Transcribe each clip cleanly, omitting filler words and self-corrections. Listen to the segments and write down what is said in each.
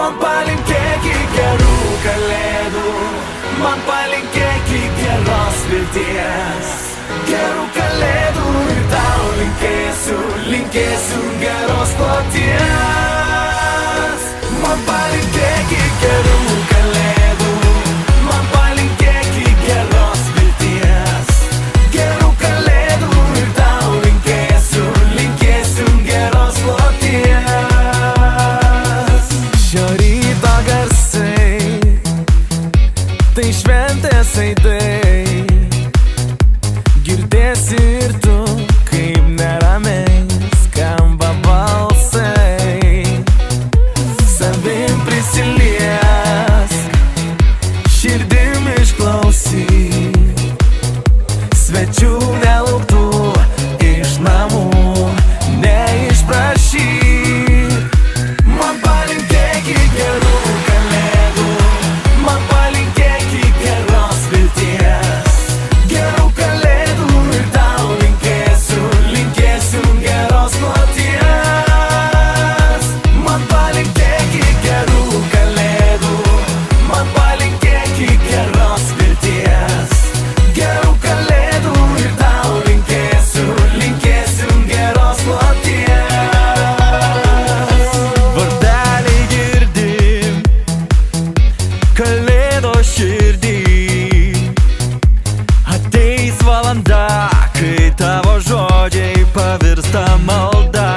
Man palinkėki gerų kalėdų, man palinkėki geros vilties. Gerų kalėdų ir tau linkėsiu, linkėsiu geros kloties. Man palinkėki gerų kalėdų, man palinkėki geros vilties. Gerų kalėdų ir tau linkėsiu, linkėsiu geros kloties. Šio ryto garsai, tai šventės aidai, girdėsi ir tu, kaip neramiai skamba balsai. Savim prisiliesk, širdim išklausyk, svečių nelauktų iš namų neišprašyk. Man palinkėki gerų kalėdų, man palinkėki geros vilties. Gerų kalėdų ir tau linkėsiu, linkėsiu geros kloties. Man palinkėki gerų kalėdų, man palinkėki geros vilties. Gerų kalėdų ir tau linkėsiu, linkėsiu geros kloties. Vardelį girdim, kalėdos širdį. Ateis valanda, kai tavo žodžiai pavirsta malda.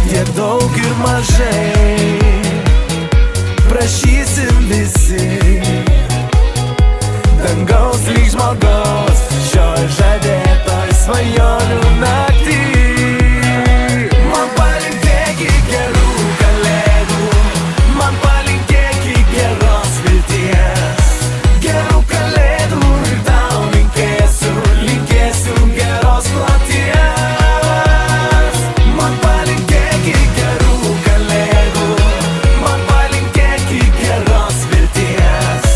Tiek daug ir mažai prašysim visi, dangaus lyg žmogaus šioj žadėtoj svajonių naktį. Man palinkėki gerų kalėdų, man palinkėki geros vilties. Gerų kalėdų ir tau linkėsiu, linkėsiu geros kloties. Man palinkėki gerų kalėdų, man palinkėki geros vilties.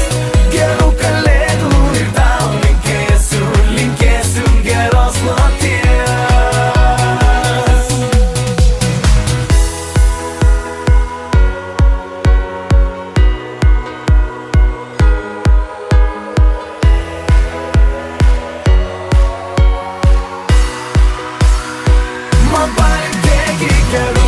Gerų kalėdų ir tau linkėsiu, linkėsiu geros kloties. Man palinkėki gerų